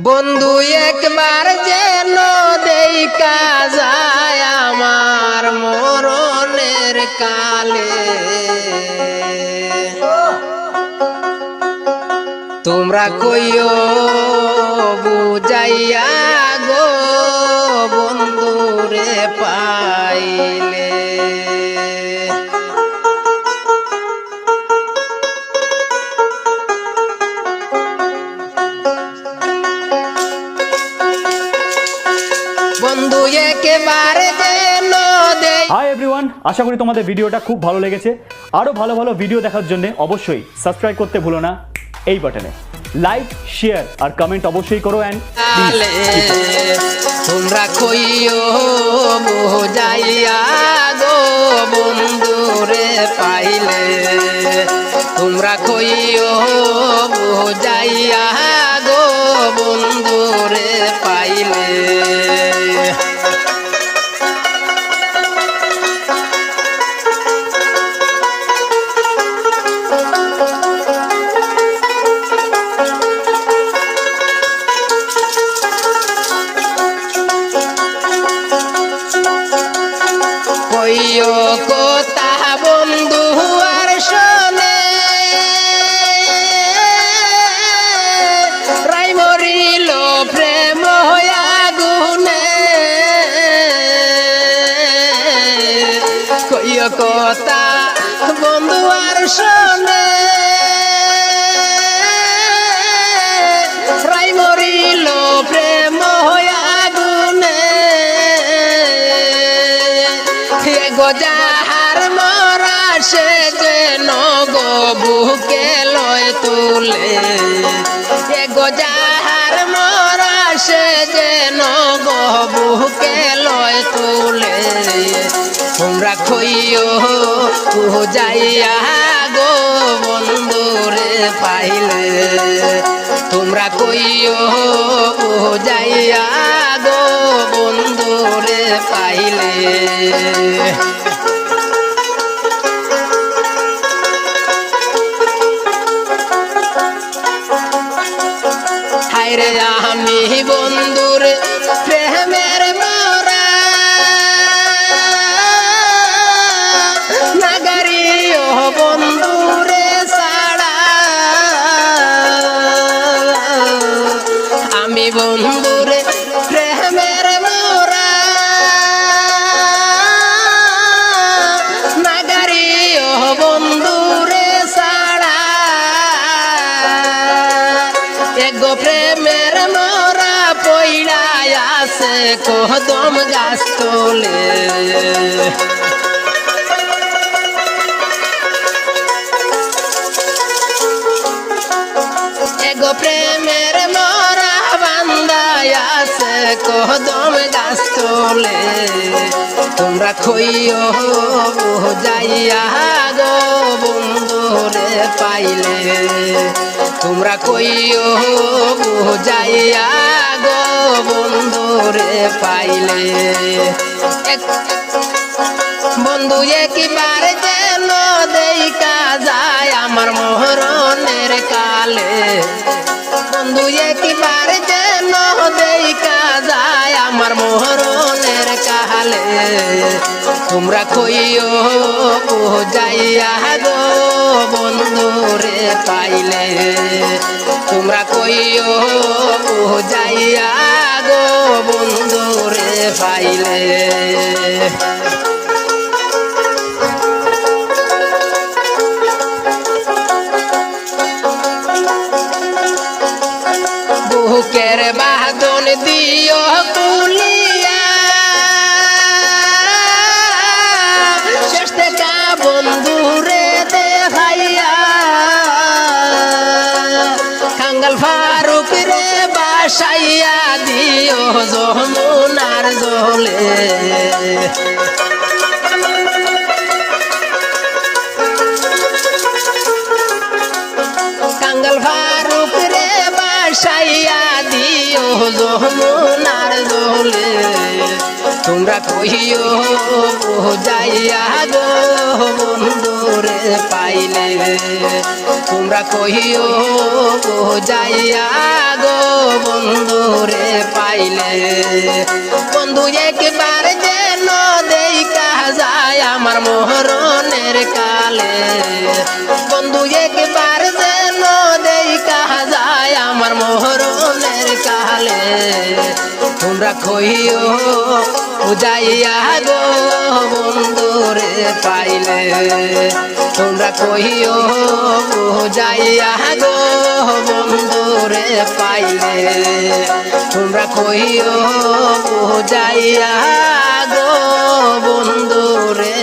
বন্ধু একবার যেন দেখা যায় আমার মরণের কালে, তোমরা কইও বুঝাইয়া গো বন্ধুরে পাইলে। বন্ধু একেবারে যেন দেই। হাই এভরিওয়ান, আশা করি তোমাদের ভিডিওটা খুব ভালো লেগেছে। আরও ভালো ভালো ভিডিও দেখার জন্য অবশ্যই সাবস্ক্রাইব করতে ভুলো না এই বাটনে। লাইক, শেয়ার আর কমেন্ট অবশ্যই করো। অ্যান্ড তোমরা কইও বুঝাইয়া গো বন্ধুরে পাইলে, তোমরা কইও বুঝাইয়া গো বন্ধুরে পাইলে। কইও কথা বন্ধু আর শোনে, রাই মরিল প্রেম আগুনে। কইও কথা বন্ধু আর শোনে, রাই মরিল প্রেম আগুনে। যাহার মরা সে যেন গো বুকে লয় তুলে, যাহার মরা সে যেন গো বুকে লয় তুলে। তোমরা কইও বুঝাইয়া গো বন্ধুরে পাইলে, তোমরা কইও বুঝাইয়া গো বন্ধুরে পাইলে। হায়রে আমি বন্ধুর প্রেমের মরা, নাগারি ও বন্ধুরে ছাড়া। আমি বন্ধুরে প্রেমের মরা, নাগারি ও বন্ধুরে ছাড়া। এগো প্রেমের মরা পইড়ায় আছে কদম গাছ তোলে। এগো প্রেমের মরা বান্ধায় আছে কদম গাছ তোলে। তোমরা কইও বুঝাইয়া গো বন্ধুরে পাইলে, তোমরা কইও বুঝাইয়া গো বন্ধুরে পাইলে। বন্ধু একবার যেন দেখা যায় আমার মরণের কালে, বন্ধু একবার যেন দেখা যায় আমার মরণের কালে। তোমরা কইও বুঝাইয়া গো বন্ধুরে পাইলে, তোমরা কইও বুঝাইয়া গো বন্ধুরে পাইলে। বুকের বাঁধন দিও তুলিয়া, শেষ থেকে বন্ধুরে দেখাইয়া। কাঙ্গাল ফারুক রে বাসাইয়া দিও যমুনার জলে। কাঙ্গাল ফারুক রে বাসাইয়া দিও যমুনার জলে। তোমরা কইও বুঝাইয়া গো বন্ধুরে পাইলে, তোমরা কহিও যাইয়া গো বন্ধু পাইলে বন্ধু একবার যেন দেখা যায় আমার মরণের কালে বন্ধু একবার যেন দেখা যায় আমার মরণের কালে তোমরা কইও বুঝাইয়া গো বন্ধুরে পাইলে তোমরা কইও বুঝাইয়া গো বন্ধুরে পাইলে তোমরা কইও বুঝাইয়া গো বন্ধুরে